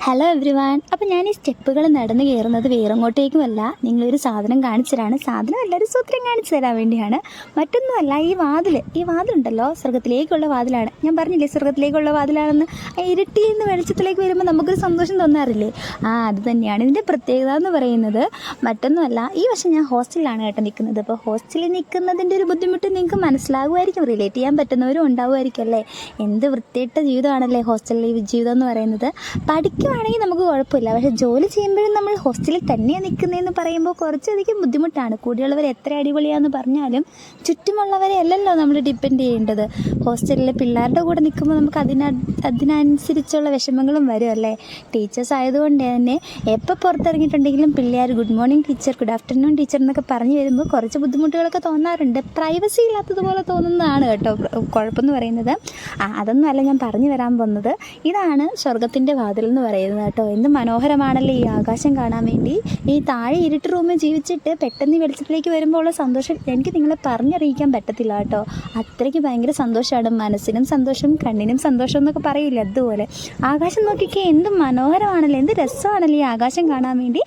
Hello every one. അപ്പോൾ ഞാൻ ഈ സ്റ്റെപ്പുകൾ നടന്ന് കയറുന്നത് വേറെങ്ങോട്ടേക്കുമല്ല, നിങ്ങളൊരു സാധനം കാണിച്ചു തരാണ്. സാധനമല്ല, ഒരു സൂത്രം കാണിച്ചു തരാൻ വേണ്ടിയാണ്. മറ്റൊന്നുമല്ല, ഈ വാതിലുണ്ടല്ലോ, സ്വർഗത്തിലേക്കുള്ള വാതിലാണ്. ഞാൻ പറഞ്ഞില്ലേ സ്വർഗത്തിലേക്കുള്ള വാതിലാണെന്ന്. ഇരുട്ടിൽ നിന്ന് വെളിച്ചത്തിലേക്ക് വരുമ്പോൾ നമുക്കൊരു സന്തോഷം തോന്നാറില്ലേ? അത് തന്നെയാണ് ഇതിൻ്റെ പ്രത്യേകത എന്ന് പറയുന്നത്. മറ്റൊന്നുമല്ല, ഈ വർഷം ഞാൻ ഹോസ്റ്റലിലാണ് കേട്ടോ നിൽക്കുന്നത്. അപ്പോൾ ഹോസ്റ്റലിൽ നിൽക്കുന്നതിൻ്റെ ഒരു ബുദ്ധിമുട്ട് നിങ്ങൾക്ക് മനസ്സിലാകുമായിരിക്കും, റിലേറ്റ് ചെയ്യാൻ പറ്റുന്നവരും ഉണ്ടാവുമായിരിക്കും അല്ലേ. എന്ത് വൃത്തിയിട്ട ജീവിതമാണല്ലേ ഹോസ്റ്റലിലെ ജീവിതം എന്ന് പറയുന്നത്. പഠിക്കുവാണെങ്കിൽ നമുക്ക് കുഴപ്പമില്ല, പക്ഷേ ജോലി ചെയ്യുമ്പോഴും നമ്മൾ ഹോസ്റ്റലിൽ തന്നെയാണ് നിൽക്കുന്നതെന്ന് പറയുമ്പോൾ കുറച്ചധികം ബുദ്ധിമുട്ടാണ്. കൂടെയുള്ളവർ എത്ര അടിപൊളിയാണെന്ന് പറഞ്ഞാലും ചുറ്റുമുള്ളവരെ അല്ലല്ലോ നമ്മൾ ഡിപ്പെൻഡ് ചെയ്യേണ്ടത്. ഹോസ്റ്റലിലെ പിള്ളേരുടെ കൂടെ നിൽക്കുമ്പോൾ നമുക്ക് അതിനനുസരിച്ചുള്ള വിഷമങ്ങളും വരും അല്ലേ. ടീച്ചേഴ്സ് ആയതുകൊണ്ട് തന്നെ എപ്പോൾ പുറത്തിറങ്ങിയിട്ടുണ്ടെങ്കിലും പിള്ളേർ good morning teacher, good afternoon teacher എന്നൊക്കെ പറഞ്ഞു വരുമ്പോൾ കുറച്ച് ബുദ്ധിമുട്ടുകളൊക്കെ തോന്നാറുണ്ട്. പ്രൈവസി ഇല്ലാത്തതുപോലെ തോന്നുന്നതാണ് കേട്ടോ കുഴപ്പമെന്ന് പറയുന്നത്. അതൊന്നും അല്ല ഞാൻ പറഞ്ഞു വരാൻ പോകുന്നത്. ഇതാണ് സ്വർഗത്തിൻ്റെ വാതിൽ എന്ന് പറയുന്നത് കേട്ടോ. എന്ത് മനോഹരമാണല്ലേ ഈ ആകാശം കാണാൻ വേണ്ടി. ഈ താഴെ ഇരുട്ട് റൂമിൽ ജീവിച്ചിട്ട് പെട്ടെന്ന് വെളിച്ചത്തിലേക്ക് വരുമ്പോൾ ഉള്ള സന്തോഷം എനിക്ക് നിങ്ങളെ പറഞ്ഞറിയിക്കാൻ പറ്റത്തില്ല കേട്ടോ. അത്രയ്ക്ക് ഭയങ്കര സന്തോഷമാണ്. മനസ്സിനും സന്തോഷം, കണ്ണിനും സന്തോഷം എന്നൊക്കെ പറയില്ല, അതുപോലെ ആകാശം നോക്കിക്കേ, എന്ത് മനോഹരമാണല്ലേ, എന്ത് രസമാണല്ലേ ഈ ആകാശം കാണാൻ വേണ്ടി.